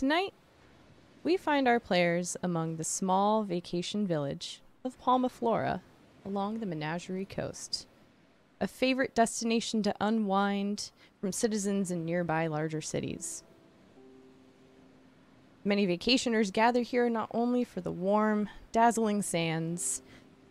Tonight, we find our players among the small vacation village of Palma Flora along the Menagerie Coast, a favorite destination to unwind from citizens in nearby larger cities. Many vacationers gather here not only for the warm, dazzling sands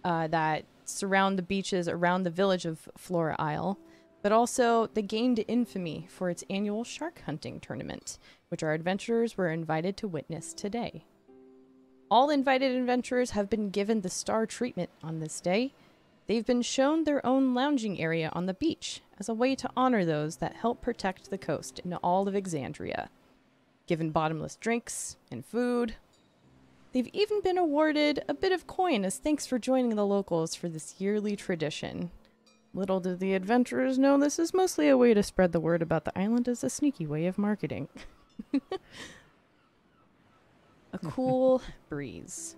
that surround the beaches around the village of Flora Isle, but also the gained infamy for its annual shark hunting tournament, which our adventurers were invited to witness today. All invited adventurers have been given the star treatment on this day. They've been shown their own lounging area on the beach as a way to honor those that help protect the coast in all of Exandria. Given bottomless drinks and food. They've even been awarded a bit of coin as thanks for joining the locals for this yearly tradition. Little did the adventurers know this is mostly a way to spread the word about the island as a sneaky way of marketing. A cool breeze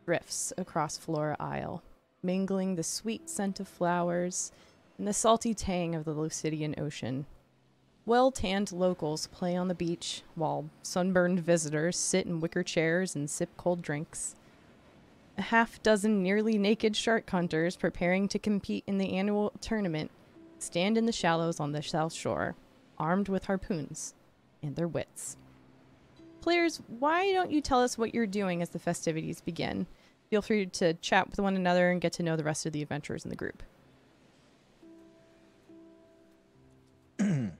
drifts across Flora Isle, mingling the sweet scent of flowers and the salty tang of the Lucidian Ocean. Well-tanned locals play on the beach, while sunburned visitors sit in wicker chairs and sip cold drinks. A half-dozen nearly naked shark hunters preparing to compete in the annual tournament stand in the shallows on the south shore, armed with harpoons and their wits. Players, why don't you tell us what you're doing as the festivities begin? Feel free to chat with one another and get to know the rest of the adventurers in the group. Who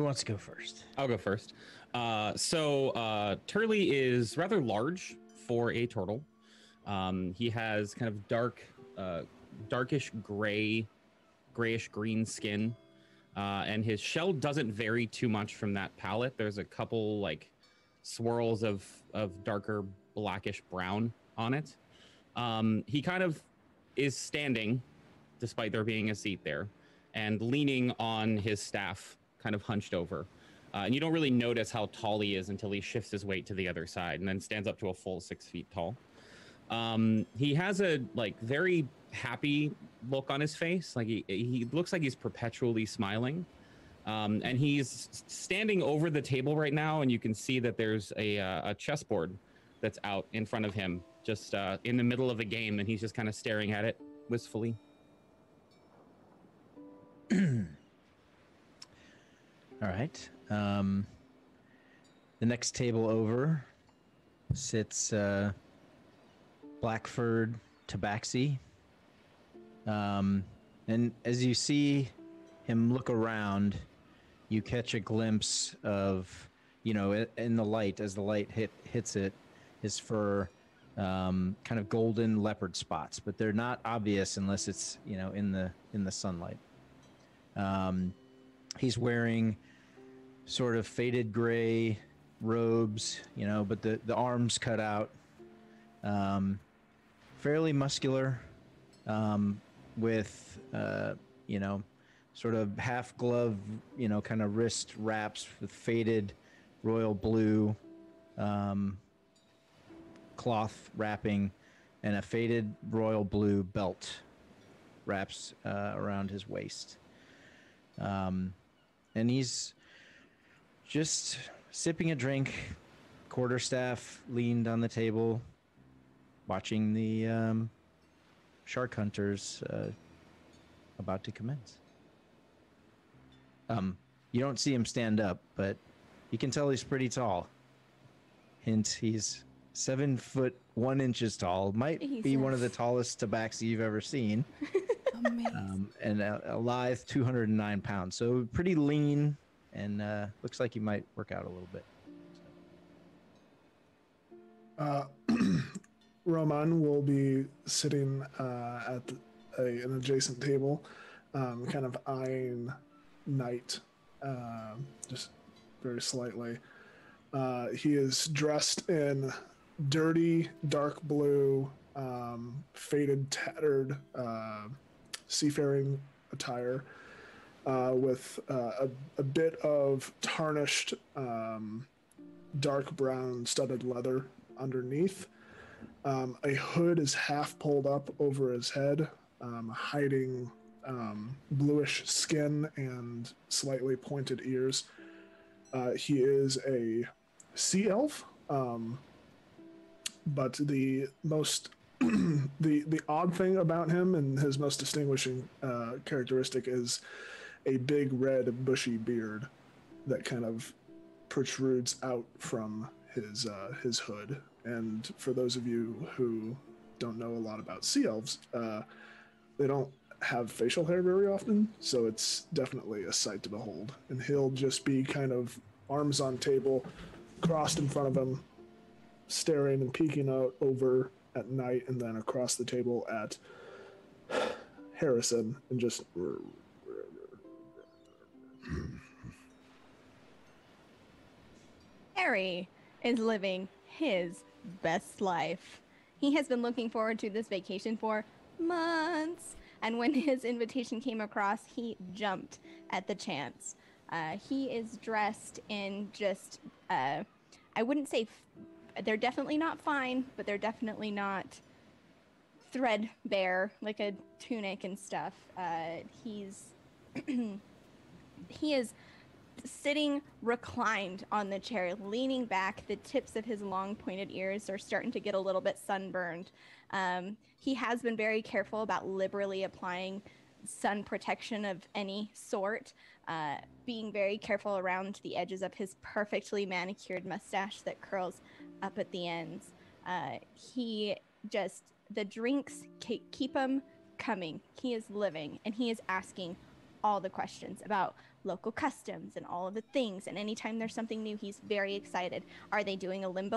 wants to go first? I'll go first. Turley is rather large for a turtle. He has kind of darkish grayish green skin, and his shell doesn't vary too much from that palette. There's a couple like swirls of darker blackish brown on it. He kind of is standing, despite there being a seat there, and leaning on his staff, kind of hunched over. And you don't really notice how tall he is until he shifts his weight to the other side and then stands up to a full 6 feet tall. He has a very happy look on his face. Like he looks like he's perpetually smiling. And he's standing over the table right now, and you can see that there's a chessboard that's out in front of him, just in the middle of a game, and he's just kind of staring at it wistfully. All right. The next table over sits Blackford Tabaxi. And as you see him look around, you catch a glimpse of, in the light, as the light hits it, his fur, kind of golden leopard spots, but they're not obvious unless it's, in the sunlight. He's wearing sort of faded gray robes, but the arms cut out. Fairly muscular, with, sort of half glove, kind of wrist wraps with faded royal blue cloth wrapping, and a faded royal blue belt wraps around his waist. And he's just sipping a drink, quarterstaff leaned on the table, watching the shark hunters about to commence. You don't see him stand up, but you can tell he's pretty tall. Hint, he's 7 foot 1 inches tall. Might be one of the tallest tabaxi you've ever seen. And a lithe 209 pounds. So pretty lean, and looks like he might work out a little bit. Roman will be sitting at an adjacent table, kind of eyeing Knight, just very slightly. He is dressed in dirty, dark blue, faded, tattered seafaring attire, with a bit of tarnished, dark brown studded leather underneath. A hood is half pulled up over his head, hiding bluish skin and slightly pointed ears. He is a sea elf, but the most the odd thing about him and his most distinguishing characteristic is a big red bushy beard that kind of protrudes out from his hood. And for those of you who don't know a lot about sea elves, they don't have facial hair very often, so it's definitely a sight to behold. And he'll just be kind of arms on table, crossed in front of him, staring and peeking out over at night and then across the table at Harrison and just Harry is living his best life. He has been looking forward to this vacation for months, and when his invitation came across, he jumped at the chance. He is dressed in just, I wouldn't say, they're definitely not fine, but they're definitely not threadbare, like a tunic and stuff. He is sitting reclined on the chair, leaning back. The tips of his long pointed ears are starting to get a little bit sunburned. He has been very careful about liberally applying sun protection of any sort, being very careful around the edges of his perfectly manicured mustache that curls up at the ends. The drinks keep him coming. He is living, and he is asking all the questions about local customs and all of the things. And anytime there's something new, he's very excited. Are they doing a limbo